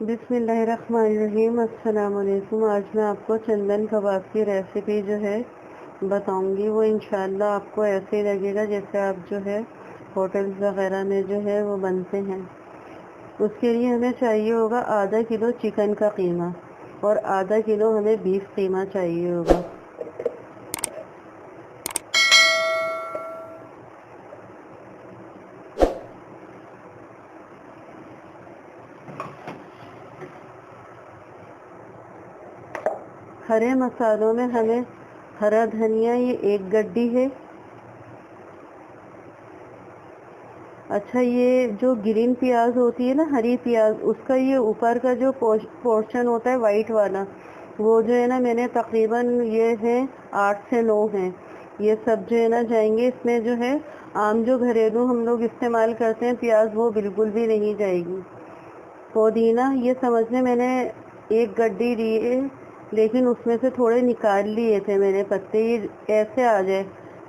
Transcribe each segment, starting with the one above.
बिस्मिल्लाहिर्रहमानिर्रहीम। अस्सलाम वालेकुम। आज मैं आपको चंदन कबाब की रेसिपी जो है बताऊंगी। वो इंशाल्लाह आपको ऐसे ही लगेगा जैसे आप जो है होटल्स वगैरह में जो है वो बनते हैं। उसके लिए हमें चाहिए होगा आधा किलो चिकन का कीमा और आधा किलो हमें बीफ कीमा चाहिए होगा। हरे मसालों में हमें हरा धनिया ये 1 गड्डी है। अच्छा, ये जो ग्रीन प्याज होती है ना, हरी प्याज, उसका ये ऊपर का जो पोर्शन होता है वाइट वाला, वो जो है ना मैंने तकरीबन ये है 8 से 9 हैं। ये सब जो है ना जाएंगे इसमें। जो है आम जो घरेलू हम लोग इस्तेमाल करते हैं प्याज, वो बिल्कुल भी नहीं जाएगी। पुदीना ये समझने मैंने 1 गड्डी लिए, लेकिन उसमें से थोड़े निकाल लिए थे मैंने पत्ते। ये ऐसे आ जाए,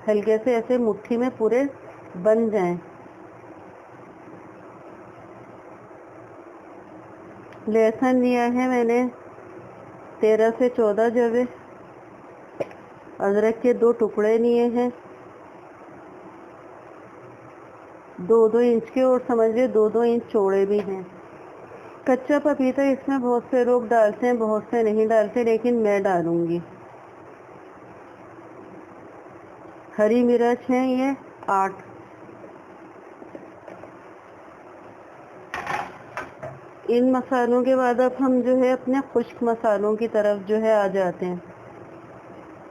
हल्के से ऐसे मुट्ठी में पूरे बन जाएं। लहसुन लिया है मैंने 13 से 14 जवे। अदरक के 2 टुकड़े लिए हैं, 2-2 इंच के, और समझिए 2-2 इंच चौड़े भी हैं। कच्चा पपीता इसमें बहुत से लोग डालते हैं, बहुत से नहीं डालते, लेकिन मैं डालूंगी। हरी मिर्च है ये 8। इन मसालों के बाद अब हम जो है अपने खुश्क मसालों की तरफ जो है आ जाते हैं।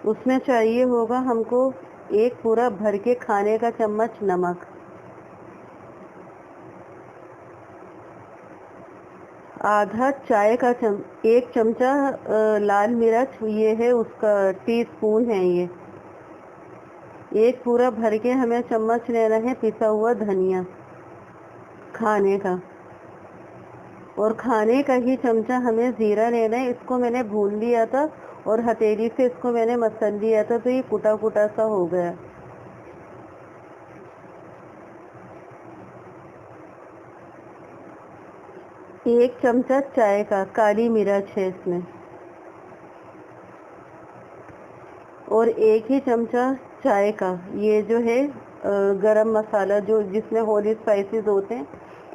उसमें चाहिए होगा हमको 1 पूरा भर के खाने का चम्मच नमक, आधा चाय का 1 चमचा लाल मिर्च, ये है उसका टीस्पून है ये। 1 पूरा भर के हमें चम्मच लेना है पिसा हुआ धनिया खाने का, और खाने का ही चमचा हमें जीरा लेना है। इसको मैंने भून लिया था और हथेली से इसको मैंने मसल लिया था, तो ये कुटा कुटा सा हो गया। 1 चमचा चाय का काली मिर्च है इसमें, और 1 ही चमचा चाय का ये जो है गरम मसाला, जो जिसमें होली स्पाइसेस होते हैं,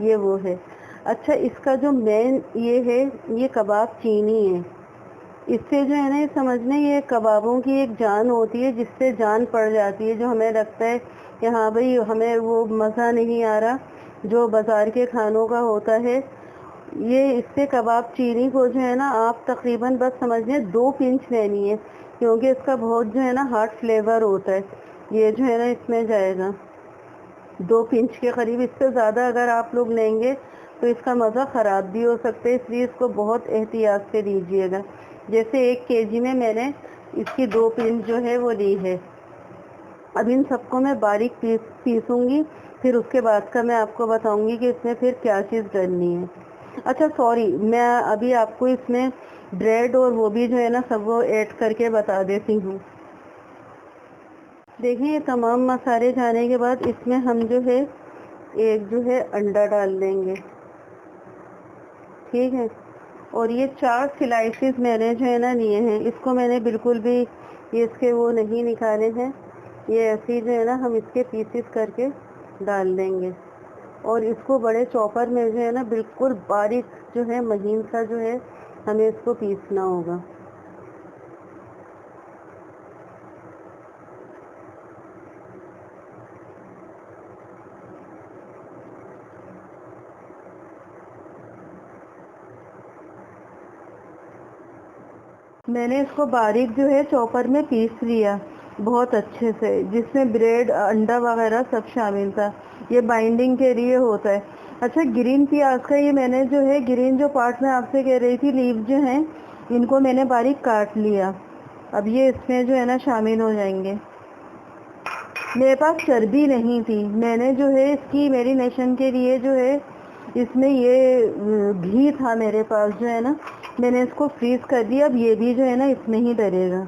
ये वो है। अच्छा, इसका जो मेन ये है, ये कबाब चीनी है। इससे जो है ना ये समझने, ये कबाबों की एक जान होती है जिससे जान पड़ जाती है। जो हमें लगता है कि हाँ भाई हमें वो मज़ा नहीं आ रहा जो बाज़ार के खानों का होता है, ये इससे कबाब चीनी को जो है ना आप तकरीबन बस समझिए 2 पिंच लेनी है, क्योंकि इसका बहुत जो है ना हार्ड फ्लेवर होता है। ये जो है ना इसमें जाएगा 2 पिंच के करीब। इससे ज़्यादा अगर आप लोग लेंगे तो इसका मज़ा ख़राब भी हो सकता है, इसलिए इसको बहुत एहतियात से लीजिएगा। जैसे 1 केजी में मैंने इसकी 2 पिंच जो है वो ली है। अब इन सबको मैं बारीक पीसूंगी, फिर उसके बाद का मैं आपको बताऊंगी कि इसमें फिर क्या चीज़ करनी है। अच्छा सॉरी, मैं अभी आपको इसमें ब्रेड और वो भी जो है ना सब वो ऐड करके बता देती हूँ। देखिए, ये तमाम मसाले जाने के बाद इसमें हम जो है एक जो है अंडा डाल देंगे, ठीक है। और ये 4 स्लाइसेस मैंने जो है ना लिए हैं, इसको मैंने बिल्कुल भी ये इसके वो नहीं निकाले हैं। ये ऐसे ही जो है ना हम इसके पीसेस करके डाल देंगे, और इसको बड़े चॉपर में जो है ना बिल्कुल बारीक जो है महीन सा जो है हमें इसको पीसना होगा। मैंने इसको बारीक जो है चॉपर में पीस लिया बहुत अच्छे से, जिसमें ब्रेड अंडा वगैरह सब शामिल था। ये बाइंडिंग के लिए होता है। अच्छा, ग्रीन प्याज का ये मैंने जो है ग्रीन जो पार्ट में आपसे कह रही थी, लीव जो हैं, इनको मैंने बारीक काट लिया। अब ये इसमें जो है ना शामिल हो जाएंगे। मेरे पास चर्बी नहीं थी, मैंने जो है इसकी मैरिनेशन के लिए जो है इसमें ये घी था मेरे पास जो है ना, मैंने इसको फ्रीज कर दिया। अब ये भी जो है ना इसमें ही डलेगा।